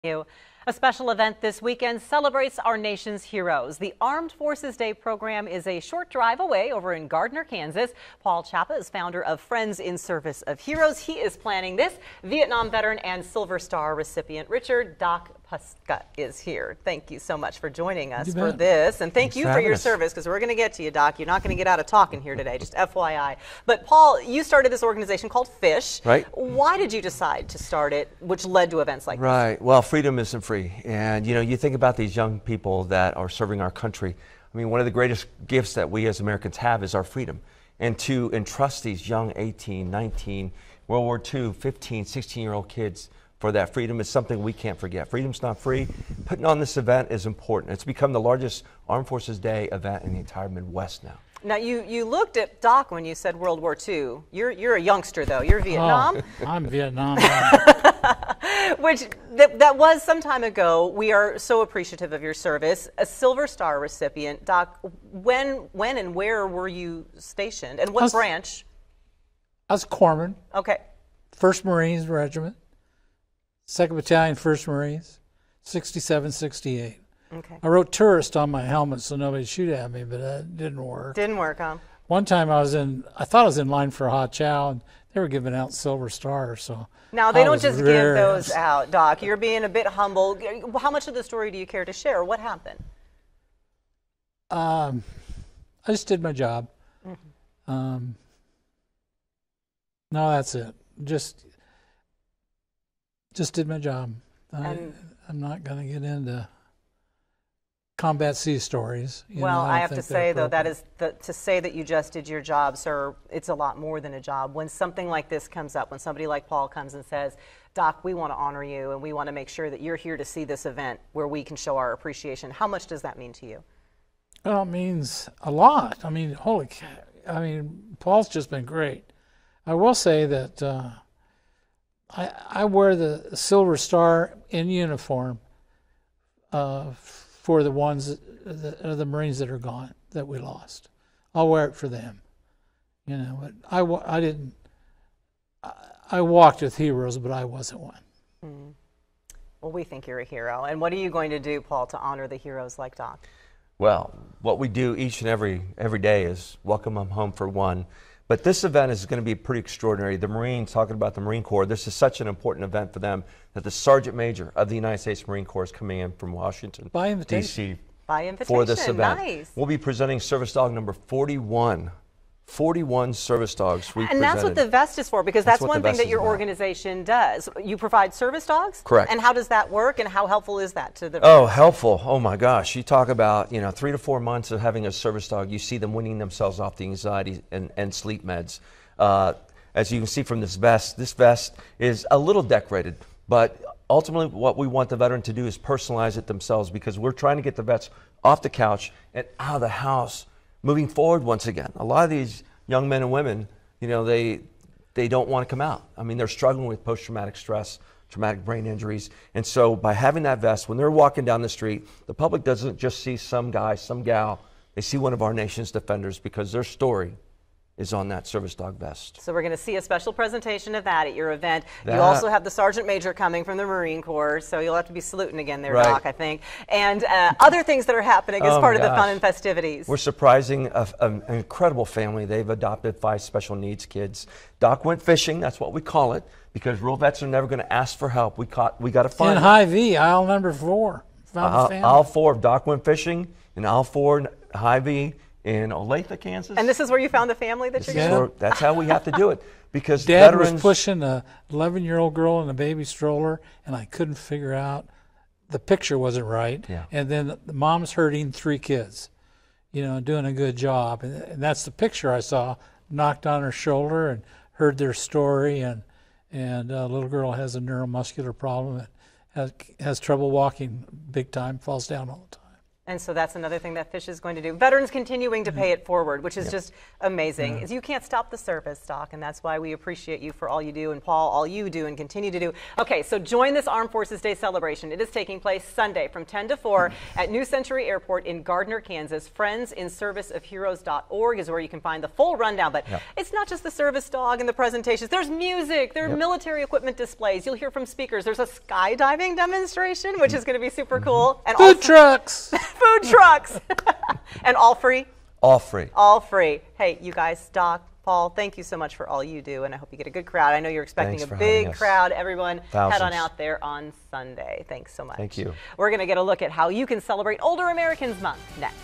A special event this weekend celebrates our nation's heroes. The Armed Forces Day program is a short drive away over in Gardner, Kansas. Paul Chapa is founder of Friends in Service of Heroes. He is planning this. Vietnam veteran and Silver Star recipient Richard Doc Puska is here. Thank you so much for joining us for this. And thank you for your service, because we're going to get to you, Doc. You're not going to get out of talking here today, just FYI. But Paul, you started this organization called FISH. Right. Why did you decide to start it, which led to events like this? Right. Well, freedom isn't free. And, you know, you think about these young people that are serving our country. I mean, one of the greatest gifts that we as Americans have is our freedom. And to entrust these young 18, 19, World War II, 15, 16-year-old kids for that freedom is something we can't forget. Freedom's not free. Putting on this event is important. It's become the largest Armed Forces Day event in the entire Midwest now. Now, you looked at Doc when you said World War II. You're a youngster, though. You're Vietnam. Oh, I'm Vietnam. Which, that was some time ago. We are so appreciative of your service. A Silver Star recipient. Doc, when and where were you stationed? And what branch? I was corpsman. Okay. 1st Marines Regiment. 2nd Battalion, 1st Marines. 67, 68. Okay. I wrote tourist on my helmet so nobody'd shoot at me, but that didn't work. Didn't work, huh? One time I thought I was in line for a hot chow, and they were giving out Silver Stars, so. Now, they don't just give those out, Doc. You're being a bit humble. How much of the story do you care to share? What happened? I just did my job. Mm-hmm. No, that's it. Just did my job. I'm not going to get into Combat C stories. Well, I have to say, though, to say that you just did your job, sir, it's a lot more than a job. When something like this comes up, when somebody like Paul comes and says, Doc, we want to honor you and we want to make sure that you're here to see this event where we can show our appreciation, how much does that mean to you? Well, it means a lot. I mean, holy cow. I mean, Paul's just been great. I will say that I wear the Silver Star in uniform for the ones, the Marines that are gone, that we lost. I'll wear it for them. You know, but I didn't, I walked with heroes, but I wasn't one. Mm. Well, we think you're a hero. And what are you going to do, Paul, to honor the heroes like Doc? Well, what we do each and every day is welcome them home for one. But this event is going to be pretty extraordinary. The Marines, talking about the Marine Corps, this is such an important event for them that the Sergeant Major of the United States Marine Corps is coming in from Washington, D.C. By invitation. For this event. Nice. We'll be presenting service dog number 41. 41 service dogs we presented. And that's what the vest is for, because that's one thing that your organization does. You provide service dogs? Correct. And how does that work, and how helpful is that to the... Oh, helpful. Oh my gosh. You talk about, 3 to 4 months of having a service dog, you see them weaning themselves off the anxiety and sleep meds. As you can see from this vest is a little decorated, but ultimately what we want the veteran to do is personalize it themselves, because we're trying to get the vets off the couch and out of the house, moving forward once again. A lot of these young men and women, they don't want to come out. I mean, they're struggling with post-traumatic stress, traumatic brain injuries. And so by having that vest, when they're walking down the street, the public doesn't just see some guy, some gal. They see one of our nation's defenders, because their story is on that service dog vest. So we're going to see a special presentation of that at your event. You also have the Sergeant Major coming from the Marine Corps, so you'll have to be saluting again there, Doc, I think. And other things that are happening as part of the fun and festivities. We're surprising an incredible family. They've adopted 5 special needs kids. Doc went fishing, that's what we call it, because rural vets are never going to ask for help. We got to find them. In Hy-Vee, aisle number 4. Aisle 4, Doc went fishing, and aisle 4, Hy-Vee, in Olathe, Kansas. And this is where you found the family that you're going to... That's how we have to do it. Because Dad was pushing a 11-year-old girl in a baby stroller, and I couldn't figure out, the picture wasn't right. Yeah. And then the mom's herding 3 kids, doing a good job. And that's the picture I saw, knocked on her shoulder and heard their story. And a little girl has a neuromuscular problem, and has trouble walking big time, falls down all the time. And so that's another thing that Fish is going to do. Veterans continuing to pay it forward, which is just amazing. You can't stop the service, Doc, and that's why we appreciate you for all you do, and Paul, all you do and continue to do. Okay, so join this Armed Forces Day celebration. It is taking place Sunday from 10 to 4 at New Century Airport in Gardner, Kansas. Friendsinserviceofheroes.org is where you can find the full rundown. But it's not just the service dog and the presentations. There's music. There are military equipment displays. You'll hear from speakers. There's a skydiving demonstration, which is going to be super cool. And food trucks. Food trucks. And all free? All free. All free. Hey, you guys, Doc, Paul, thank you so much for all you do, and I hope you get a good crowd. I know you're expecting a big crowd. Everyone, head on out there on Sunday. Thanks so much. Thank you. We're going to get a look at how you can celebrate Older Americans Month next.